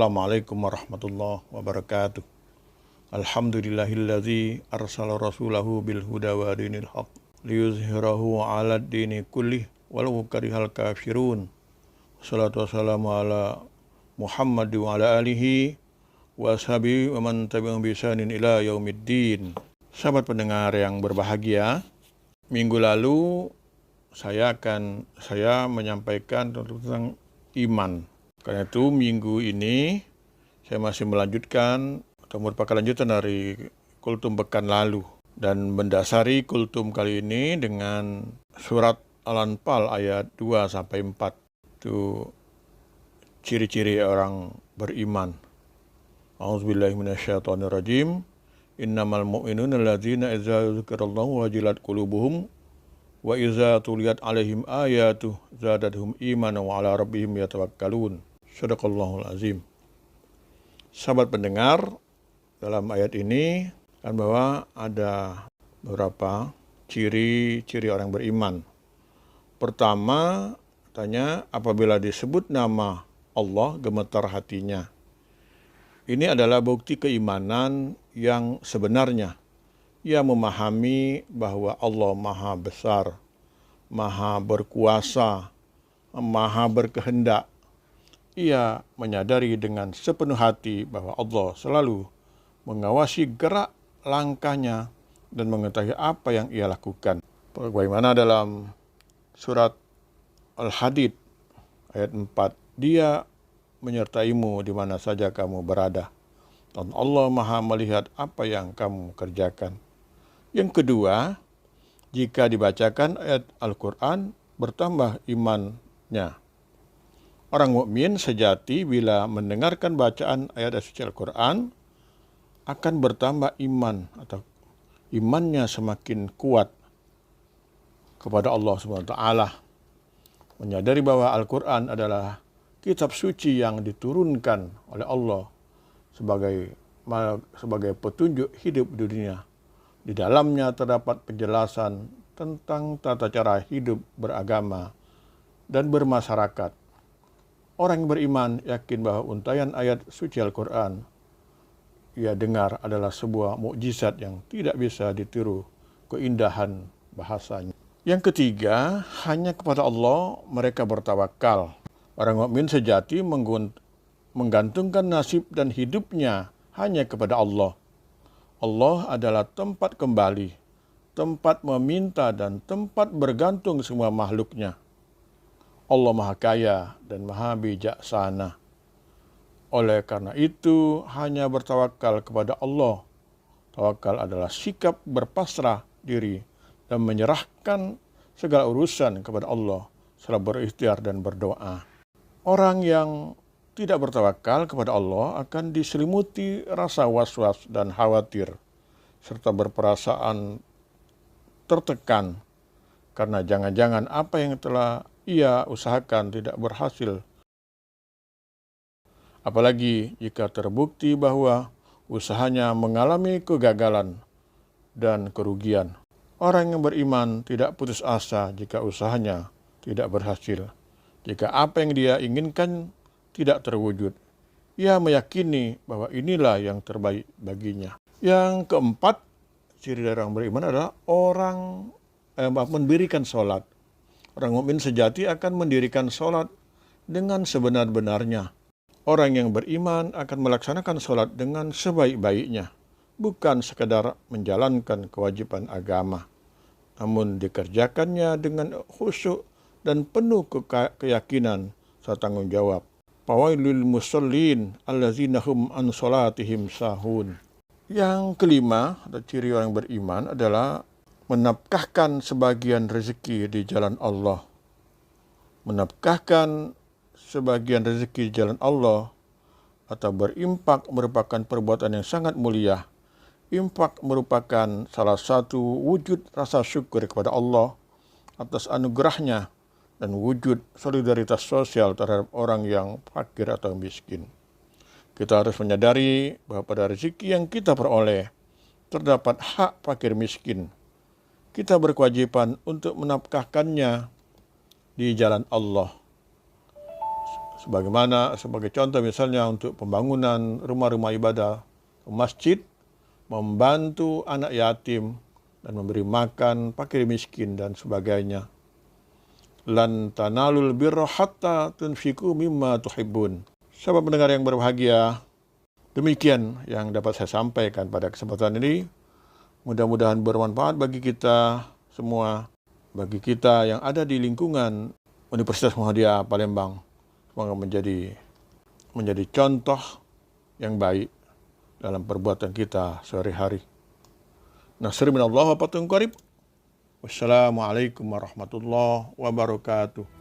Assalamualaikum warahmatullahi wabarakatuh. Alhamdulillahilladzi arsala rasulahu bil huda wa dinil haq liyuzhirahu 'alad dini kullih walau karihal kafirun. Wassalatu wassalamu ala Muhammad wa ala alihi wa ashabihi wa man tabi'ahum bi ihsanin ila yaumiddin. Sahabat pendengar yang berbahagia, minggu lalu saya menyampaikan tentang iman. Karena itu minggu ini saya masih melanjutkan atau merupakan lanjutan dari kultum pekan lalu dan mendasari kultum kali ini dengan surat Al-Anfal ayat 2 sampai 4. Itu ciri-ciri orang beriman. A'udzubillahi minasyaitonirrajim. Innamal mu'minuna alladzina idza dzukirallahu wajilat qulubuhum wa idza tuliyat 'alaihim ayatuhu zadatuhum imanan wa 'ala rabbihim yatawakkalun. Shadaqallahul azim. Sahabat pendengar, dalam ayat ini kan bahwa ada beberapa ciri-ciri orang beriman. Pertama, katanya apabila disebut nama Allah gemetar hatinya. Ini adalah bukti keimanan yang sebenarnya. Ia memahami bahwa Allah Maha Besar, Maha Berkuasa, Maha Berkehendak. Ia menyadari dengan sepenuh hati bahwa Allah selalu mengawasi gerak langkahnya dan mengetahui apa yang ia lakukan. Bagaimana dalam surat Al-Hadid ayat 4, Dia menyertaimu di mana saja kamu berada. Dan Allah Maha melihat apa yang kamu kerjakan. Yang kedua, jika dibacakan ayat Al-Quran, bertambah imannya. Orang mukmin sejati bila mendengarkan bacaan ayat suci Al-Quran akan bertambah iman atau imannya semakin kuat kepada Allah SWT. Menyadari bahwa Al-Quran adalah kitab suci yang diturunkan oleh Allah sebagai petunjuk hidup di dunia. Di dalamnya terdapat penjelasan tentang tata cara hidup beragama dan bermasyarakat. Orang yang beriman yakin bahwa untayan ayat suci Al-Quran ia dengar adalah sebuah mukjizat yang tidak bisa ditiru keindahan bahasanya. Yang ketiga, hanya kepada Allah mereka bertawakal. Orang mukmin sejati menggantungkan nasib dan hidupnya hanya kepada Allah. Allah adalah tempat kembali, tempat meminta dan tempat bergantung semua makhluknya. Allah Maha Kaya dan Maha Bijaksana. Oleh karena itu, hanya bertawakal kepada Allah. Tawakal adalah sikap berpasrah diri dan menyerahkan segala urusan kepada Allah setelah berikhtiar dan berdoa. Orang yang tidak bertawakal kepada Allah akan diselimuti rasa was-was dan khawatir, serta berperasaan tertekan karena jangan-jangan apa yang telah ia usahakan tidak berhasil. Apalagi jika terbukti bahwa usahanya mengalami kegagalan dan kerugian. Orang yang beriman tidak putus asa jika usahanya tidak berhasil. Jika apa yang dia inginkan tidak terwujud, ia meyakini bahwa inilah yang terbaik baginya. Yang keempat, ciri dari orang beriman adalah mendirikan sholat. Orang mukmin sejati akan mendirikan sholat dengan sebenar-benarnya. Orang yang beriman akan melaksanakan sholat dengan sebaik-baiknya, bukan sekadar menjalankan kewajiban agama, namun dikerjakannya dengan khusyuk dan penuh keyakinan serta tanggung jawab. Fawailul musallin allazina hum an sholatihim sahun. Yang kelima, atau ciri orang beriman adalah menafkahkan sebagian rezeki di jalan Allah. Menafkahkan sebagian rezeki di jalan Allah atau berimpak merupakan perbuatan yang sangat mulia. Infak merupakan salah satu wujud rasa syukur kepada Allah atas anugerahnya dan wujud solidaritas sosial terhadap orang yang fakir atau miskin. Kita harus menyadari bahwa pada rezeki yang kita peroleh terdapat hak fakir miskin. Kita berkewajiban untuk menafkahkannya di jalan Allah. Sebagaimana sebagai contoh misalnya untuk pembangunan rumah-rumah ibadah, masjid, membantu anak yatim dan memberi makan fakir miskin dan sebagainya. Lan tanalul birra hatta tunfiqu mimma tuhibbun. Sahabat pendengar yang berbahagia, demikian yang dapat saya sampaikan pada kesempatan ini. Mudah-mudahan bermanfaat bagi kita semua, bagi kita yang ada di lingkungan Universitas Muhammadiyah Palembang. Semoga menjadi contoh yang baik dalam perbuatan kita sehari-hari. Nasr minallah wa fatun qarib. Wassalamualaikum warahmatullahi wabarakatuh.